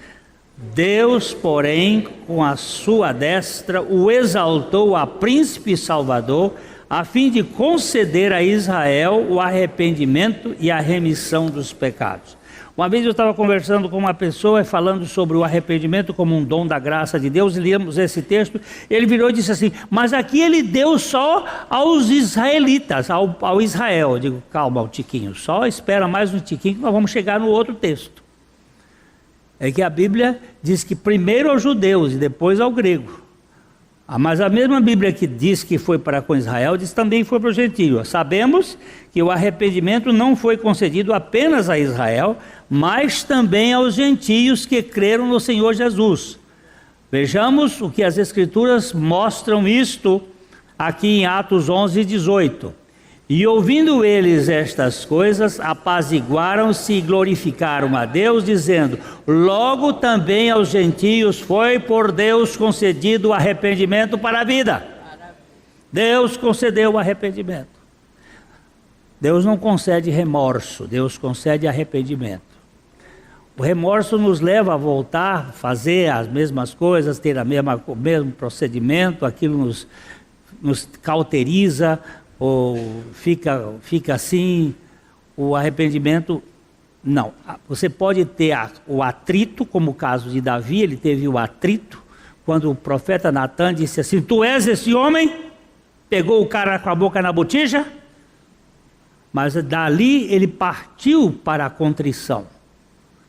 Deus, porém, com a sua destra, o exaltou a príncipe e salvador, a fim de conceder a Israel o arrependimento e a remissão dos pecados. Uma vez eu estava conversando com uma pessoa falando sobre o arrependimento como um dom da graça de Deus, e líamos esse texto, ele virou e disse assim: mas aqui ele deu só aos israelitas, ao Israel. Eu digo: calma, Tiquinho, só espera mais um tiquinho que nós vamos chegar no outro texto. É que a Bíblia diz que primeiro aos judeus e depois ao grego. Mas a mesma Bíblia que diz que foi para com Israel, diz também que foi para o gentio. Sabemos que o arrependimento não foi concedido apenas a Israel, mas também aos gentios que creram no Senhor Jesus. Vejamos o que as Escrituras mostram isto aqui em Atos 11:18. E ouvindo eles estas coisas, apaziguaram-se e glorificaram a Deus, dizendo: logo também aos gentios foi por Deus concedido o arrependimento para a vida. Deus concedeu o arrependimento. Deus não concede remorso, Deus concede arrependimento. O remorso nos leva a voltar, fazer as mesmas coisas, ter o mesmo procedimento, aquilo nos cauteriza, ou fica assim. O arrependimento, não. Você pode ter o atrito, como o caso de Davi, ele teve o atrito, quando o profeta Natan disse assim: tu és esse homem? Pegou o cara com a boca na botija, mas dali ele partiu para a contrição.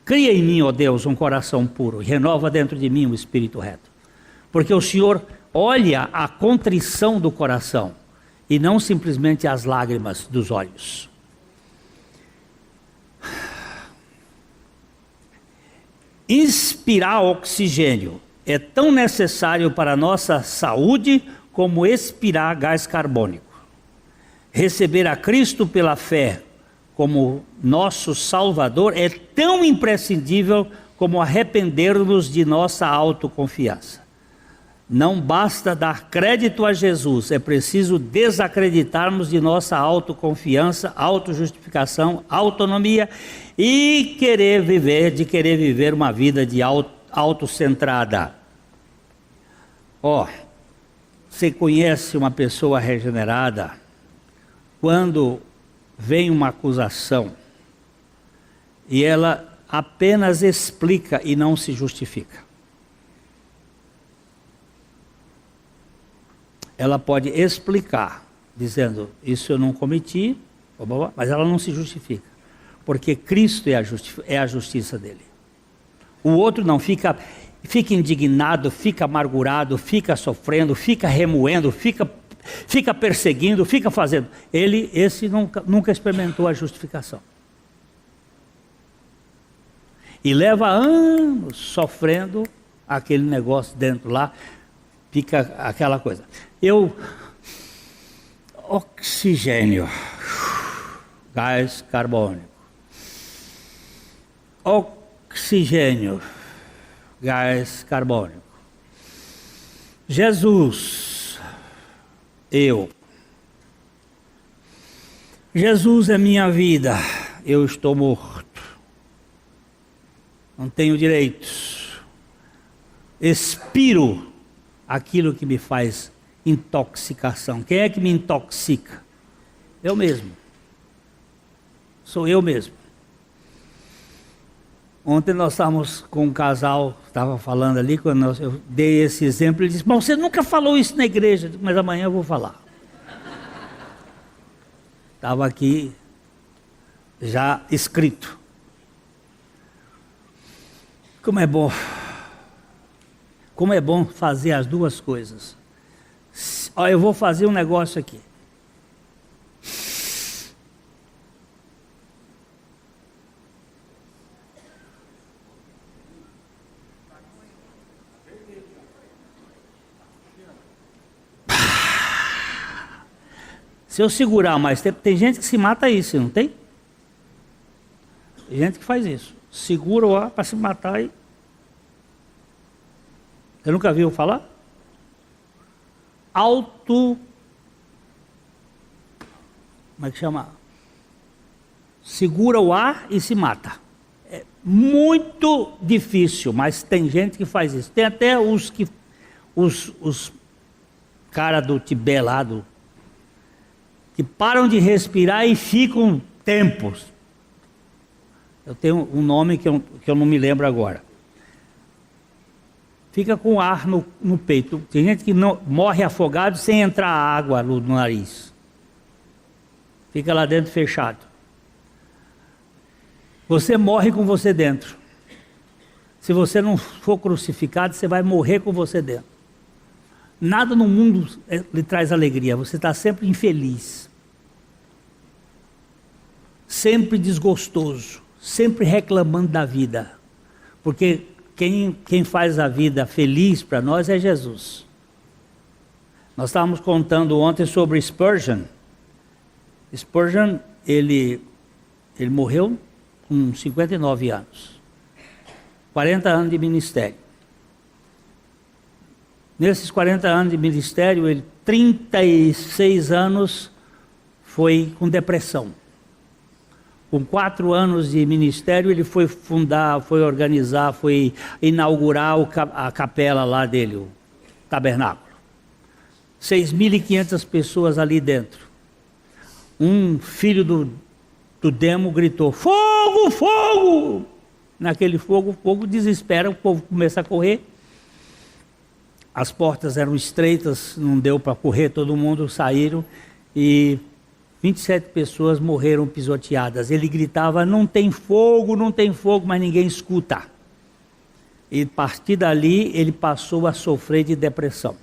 Cria em mim, ó Deus, um coração puro, e renova dentro de mim um espírito reto. Porque o Senhor olha a contrição do coração, e não simplesmente as lágrimas dos olhos. Inspirar oxigênio é tão necessário para a nossa saúde como expirar gás carbônico. Receber a Cristo pela fé como nosso Salvador é tão imprescindível como arrepender-nos de nossa autoconfiança. Não basta dar crédito a Jesus, é preciso desacreditarmos de nossa autoconfiança, autojustificação, autonomia e querer viver uma vida de autocentrada. Você conhece uma pessoa regenerada quando vem uma acusação e ela apenas explica e não se justifica. Ela pode explicar, dizendo: isso eu não cometi, mas ela não se justifica, porque Cristo é a justiça dele. O outro não, fica indignado, fica amargurado, fica sofrendo, fica remoendo, fica perseguindo, fica fazendo. Esse nunca experimentou a justificação. E leva anos sofrendo aquele negócio dentro lá, fica aquela coisa. Oxigênio, gás carbônico. Oxigênio, gás carbônico. Jesus, Jesus é minha vida, eu estou morto, não tenho direitos, expiro aquilo que me faz intoxicação. Quem é que me intoxica? Eu mesmo. Sou eu mesmo. Ontem nós estávamos com um casal, estava falando ali, quando eu dei esse exemplo, ele disse: bom, você nunca falou isso na igreja, mas amanhã eu vou falar. Estava aqui já escrito. Como é bom. Como é bom fazer as duas coisas. Ó, eu vou fazer um negócio aqui. Se eu segurar mais tempo, tem gente que se mata isso, não tem? Tem gente que faz isso. Segura o ar para se matar e... Você nunca viu falar? Como é que chama? Segura o ar e se mata. É muito difícil, mas tem gente que faz isso. Tem até os caras do Tibete lá, que param de respirar e ficam tempos. Eu tenho um nome que eu não me lembro agora. Fica com ar no peito. Tem gente que não, morre afogado sem entrar água no nariz. Fica lá dentro fechado. Você morre com você dentro. Se você não for crucificado, você vai morrer com você dentro. Nada no mundo lhe traz alegria. Você está sempre infeliz. Sempre desgostoso. Sempre reclamando da vida. Porque quem faz a vida feliz para nós é Jesus. Nós estávamos contando ontem sobre Spurgeon. Spurgeon, ele morreu com 59 anos. 40 anos de ministério. Nesses 40 anos de ministério, 36 anos foi com depressão. Com 4 anos de ministério, ele foi fundar, foi organizar, foi inaugurar a capela lá dele, o tabernáculo. 6.500 pessoas ali dentro. Um filho do demo gritou, fogo, fogo! Naquele fogo, o fogo desespera, o povo começa a correr. As portas eram estreitas, não deu para correr, todo mundo saíram e 27 pessoas morreram pisoteadas. Ele gritava, não tem fogo, mas ninguém escuta. E a partir dali, ele passou a sofrer de depressão.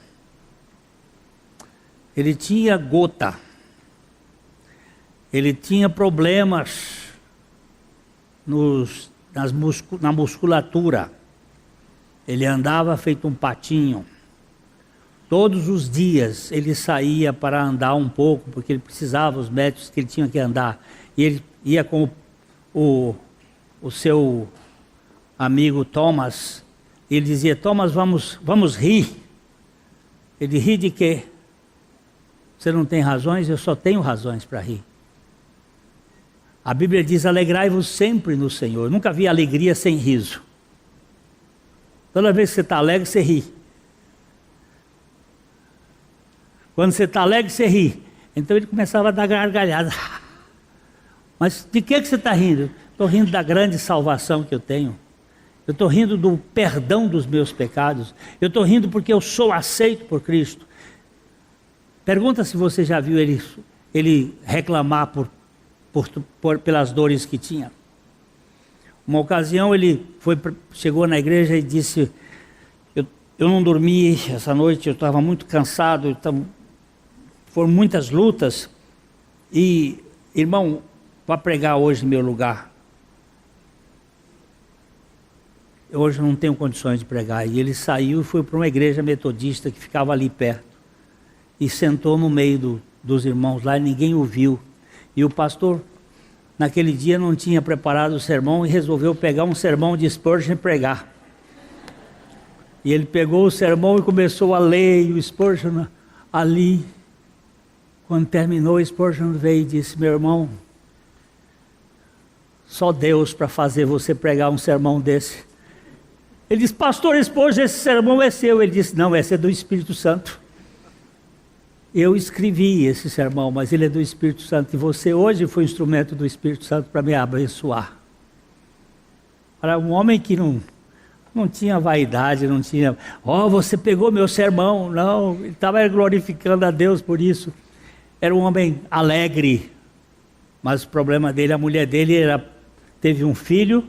Ele tinha gota. Ele tinha problemas na musculatura. Ele andava feito um patinho. Todos os dias ele saía para andar um pouco, porque ele precisava, os médicos que ele tinha que andar. E ele ia com o seu amigo Thomas, e ele dizia, Thomas, vamos rir. Ele ri de quê? Você não tem razões? Eu só tenho razões para rir. A Bíblia diz, alegrai-vos sempre no Senhor. Eu nunca vi alegria sem riso. Toda vez que você está alegre, você ri. Quando você está alegre, você ri. Então ele começava a dar gargalhada. Mas de que você está rindo? Estou rindo da grande salvação que eu tenho. Eu estou rindo do perdão dos meus pecados. Eu estou rindo porque eu sou aceito por Cristo. Pergunta se você já viu ele reclamar pelas dores que tinha. Uma ocasião ele chegou na igreja e disse, eu não dormi essa noite, eu estava muito cansado, foram muitas lutas, e, irmão, para pregar hoje no meu lugar, hoje eu não tenho condições de pregar. E ele saiu e foi para uma igreja metodista que ficava ali perto, e sentou no meio dos irmãos lá, e ninguém ouviu. E o pastor, naquele dia, não tinha preparado o sermão e resolveu pegar um sermão de Spurgeon e pregar. E ele pegou o sermão e começou a ler, e o Spurgeon ali. Quando terminou, o Spurgeon veio e disse, meu irmão, só Deus para fazer você pregar um sermão desse. Ele disse, pastor Spurgeon, esse sermão é seu. Ele disse, não, esse é do Espírito Santo. Eu escrevi esse sermão, mas ele é do Espírito Santo. E você hoje foi instrumento do Espírito Santo para me abençoar. Para um homem que não tinha vaidade, não tinha, você pegou meu sermão. Não, ele estava glorificando a Deus por isso. Era um homem alegre, Mas o problema dele, a mulher dele teve um filho.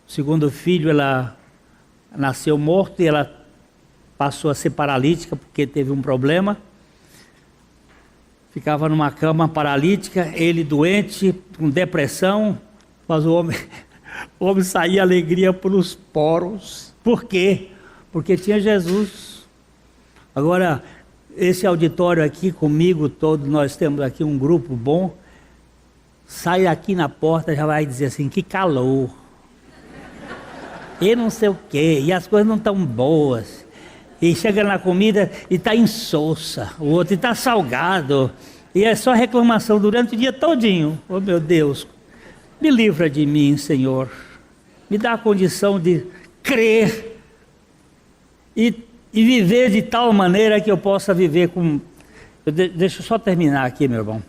O segundo filho, ela nasceu morto e ela passou a ser paralítica porque teve um problema. Ficava numa cama paralítica, ele doente, com depressão, mas o homem saía alegria pelos poros. Por quê? Porque tinha Jesus. Agora, esse auditório aqui comigo, todos nós temos aqui um grupo bom, sai aqui na porta, já vai dizer assim, que calor. E não sei o quê, e as coisas não estão boas. E chega na comida e está insossa, o outro está salgado. E é só reclamação durante o dia todinho. Oh meu Deus, me livra de mim, Senhor. Me dá a condição de crer e viver de tal maneira que eu possa viver com... Deixa eu só terminar aqui, meu irmão.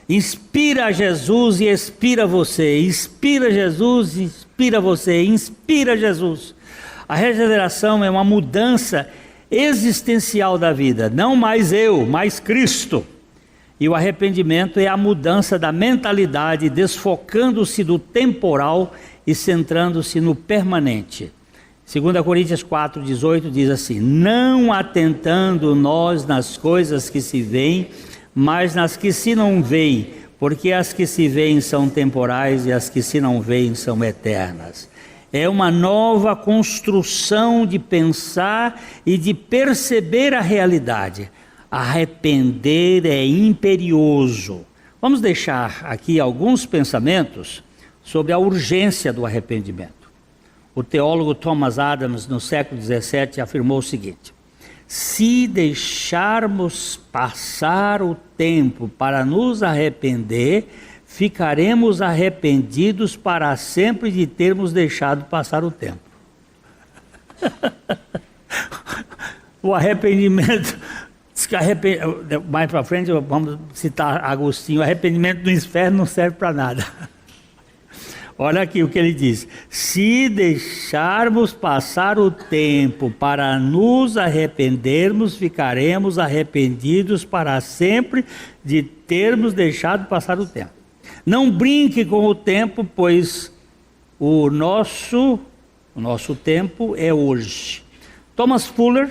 Inspira Jesus e expira você. Inspira Jesus e inspira você. Inspira Jesus. A regeneração é uma mudança existencial da vida. Não mais eu, mais Cristo. E o arrependimento é a mudança da mentalidade, desfocando-se do temporal e centrando-se no permanente. 2 Coríntios 4,18 diz assim: não atentando nós nas coisas que se veem, mas nas que se não veem, porque as que se veem são temporais e as que se não veem são eternas. É uma nova construção de pensar e de perceber a realidade. Arrepender é imperioso. Vamos deixar aqui alguns pensamentos sobre a urgência do arrependimento. O teólogo Thomas Adams, no século XVII, afirmou o seguinte: se deixarmos passar o tempo para nos arrepender, ficaremos arrependidos para sempre de termos deixado passar o tempo. O arrependimento, mais para frente vamos citar Agostinho, o arrependimento do inferno não serve para nada. Olha aqui o que ele diz: se deixarmos passar o tempo para nos arrependermos, ficaremos arrependidos para sempre de termos deixado passar o tempo. Não brinque com o tempo, pois o nosso tempo é hoje. Thomas Fuller,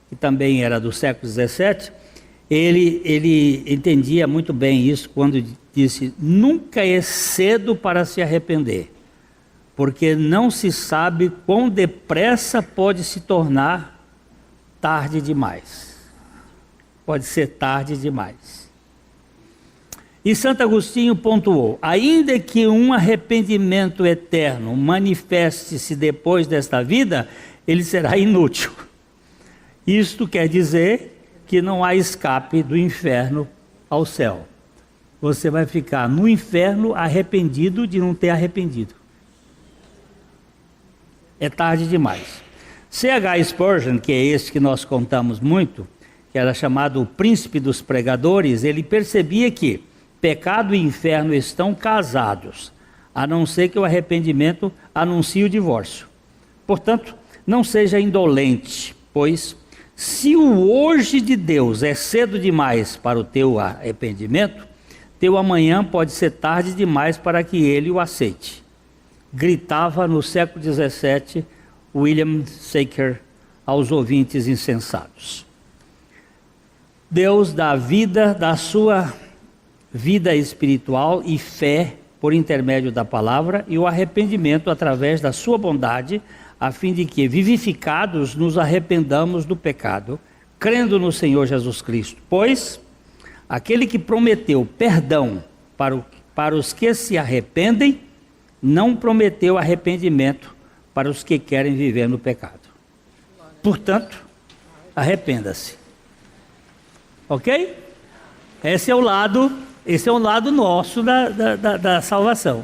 que também era do século XVII, ele entendia muito bem isso quando disse: nunca é cedo para se arrepender, porque não se sabe quão depressa pode se tornar tarde demais. Pode ser tarde demais. E Santo Agostinho pontuou: ainda que um arrependimento eterno manifeste-se depois desta vida, ele será inútil. Isto quer dizer que não há escape do inferno ao céu. Você vai ficar no inferno arrependido de não ter arrependido. É tarde demais. C.H. Spurgeon, que é esse que nós contamos muito, que era chamado o príncipe dos pregadores, ele percebia que pecado e inferno estão casados, a não ser que o arrependimento anuncie o divórcio. Portanto, não seja indolente, pois se o hoje de Deus é cedo demais para o teu arrependimento, teu amanhã pode ser tarde demais para que ele o aceite. Gritava no século XVII William Shaker aos ouvintes insensatos. Deus dá vida, da sua vida espiritual e fé por intermédio da palavra, e o arrependimento através da sua bondade, a fim de que, vivificados, nos arrependamos do pecado, crendo no Senhor Jesus Cristo. Pois aquele que prometeu perdão para os que se arrependem, não prometeu arrependimento para os que querem viver no pecado. Portanto, arrependa-se. Ok? Esse é o lado nosso da salvação.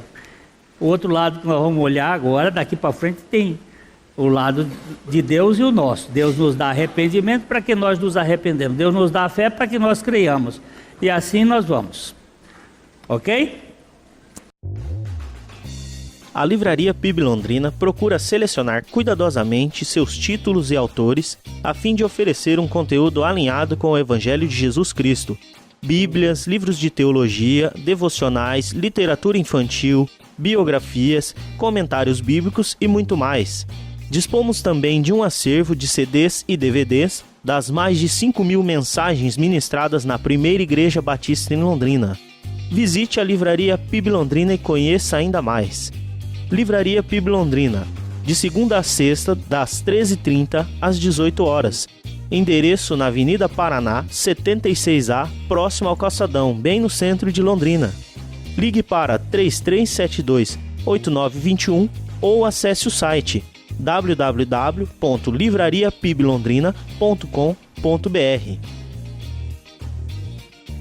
O outro lado que nós vamos olhar agora, daqui para frente, tem o lado de Deus e o nosso. Deus nos dá arrependimento para que nós nos arrependemos. Deus nos dá a fé para que nós creiamos. E assim nós vamos. Ok? A Livraria PIB Londrina procura selecionar cuidadosamente seus títulos e autores a fim de oferecer um conteúdo alinhado com o Evangelho de Jesus Cristo. bíblias, livros de teologia, devocionais, literatura infantil, biografias, comentários bíblicos e muito mais. Dispomos também de um acervo de CDs e DVDs das mais de 5.000 mensagens ministradas na Primeira Igreja Batista em Londrina. Visite a Livraria PIB Londrina e conheça ainda mais. Livraria PIB Londrina, de segunda a sexta, das 13h30 às 18h. Endereço na Avenida Paraná, 76A, próximo ao Calçadão, bem no centro de Londrina. Ligue para 3372-8921 ou acesse o site www.livrariapiblondrina.com.br.